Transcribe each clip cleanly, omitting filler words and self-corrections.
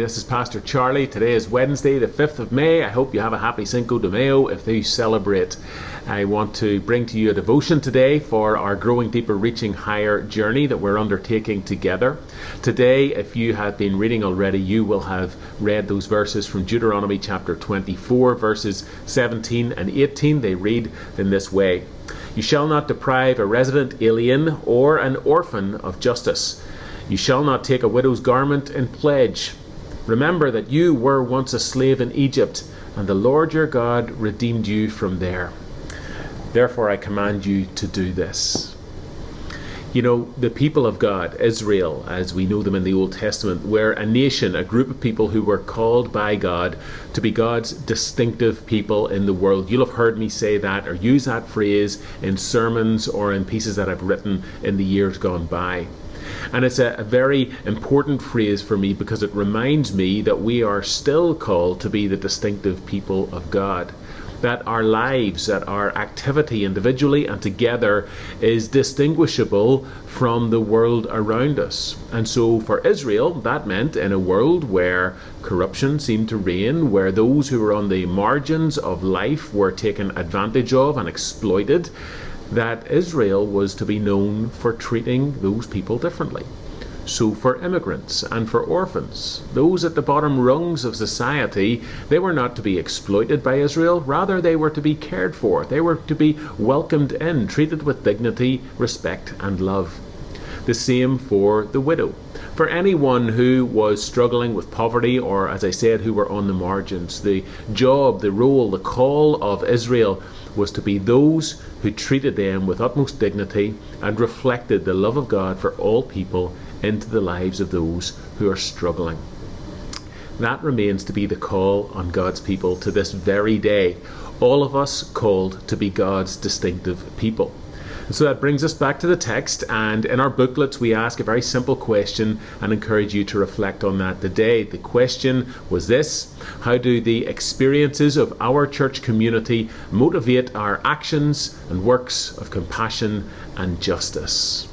This is Pastor Charlie. Today is Wednesday, the 5th of May. I hope you have a happy Cinco de Mayo if you celebrate. I want to bring to you a devotion today for our Growing Deeper, Reaching Higher journey that we're undertaking together. Today, if you have been reading already, you will have read those verses from Deuteronomy chapter 24, verses 17 and 18. They read in this way: "You shall not deprive a resident alien or an orphan of justice. You shall not take a widow's garment in pledge. Remember that you were once a slave in Egypt, and the Lord your God redeemed you from there. Therefore I command you to do this." You know, the people of God, Israel, as we know them in the Old Testament, were a nation, a group of people who were called by God to be God's distinctive people in the world. You'll have heard me say that or use that phrase in sermons or in pieces that I've written in the years gone by. And it's a very important phrase for me because it reminds me that we are still called to be the distinctive people of God. That our lives, that our activity individually and together is distinguishable from the world around us. And so for Israel, that meant in a world where corruption seemed to reign, where those who were on the margins of life were taken advantage of and exploited, that Israel was to be known for treating those people differently. So for immigrants and for orphans, those at the bottom rungs of society, they were not to be exploited by Israel. Rather, they were to be cared for. They were to be welcomed in, treated with dignity, respect and love. The same for the widow. For anyone who was struggling with poverty or, as I said, who were on the margins, the job, the role, the call of Israel was to be those who treated them with utmost dignity and reflected the love of God for all people into the lives of those who are struggling. That remains to be the call on God's people to this very day. All of us called to be God's distinctive people. And so that brings us back to the text, and in our booklets we ask a very simple question and encourage you to reflect on that today. The question was this: how do the experiences of our church community motivate our actions and works of compassion and justice?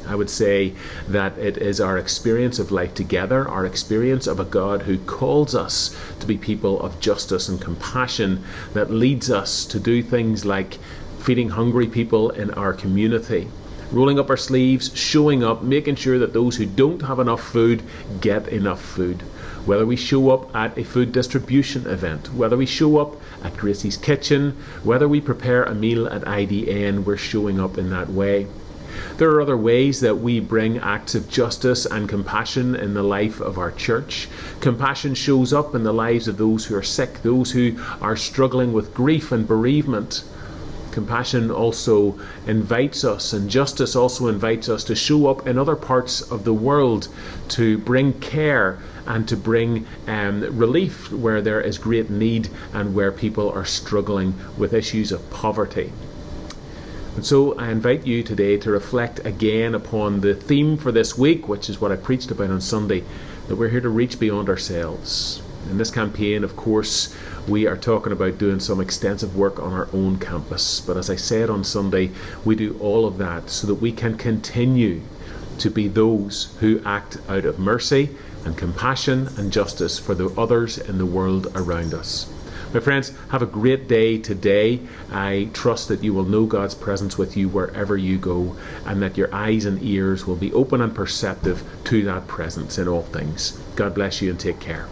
I would say that it is our experience of life together, our experience of a God who calls us to be people of justice and compassion, that leads us to do things like feeding hungry people in our community, rolling up our sleeves, showing up, making sure that those who don't have enough food get enough food. Whether we show up at a food distribution event, whether we show up at Gracie's Kitchen, whether we prepare a meal at IDN, we're showing up in that way. There are other ways that we bring acts of justice and compassion in the life of our church. Compassion shows up in the lives of those who are sick, those who are struggling with grief and bereavement. Compassion also invites us, and justice also invites us to show up in other parts of the world to bring care and to bring relief where there is great need and where people are struggling with issues of poverty. And so I invite you today to reflect again upon the theme for this week, which is what I preached about on Sunday, that we're here to reach beyond ourselves. In this campaign, of course, we are talking about doing some extensive work on our own campus. But as I said on Sunday, we do all of that so that we can continue to be those who act out of mercy and compassion and justice for the others in the world around us. My friends, have a great day today. I trust that you will know God's presence with you wherever you go, and that your eyes and ears will be open and perceptive to that presence in all things. God bless you and take care.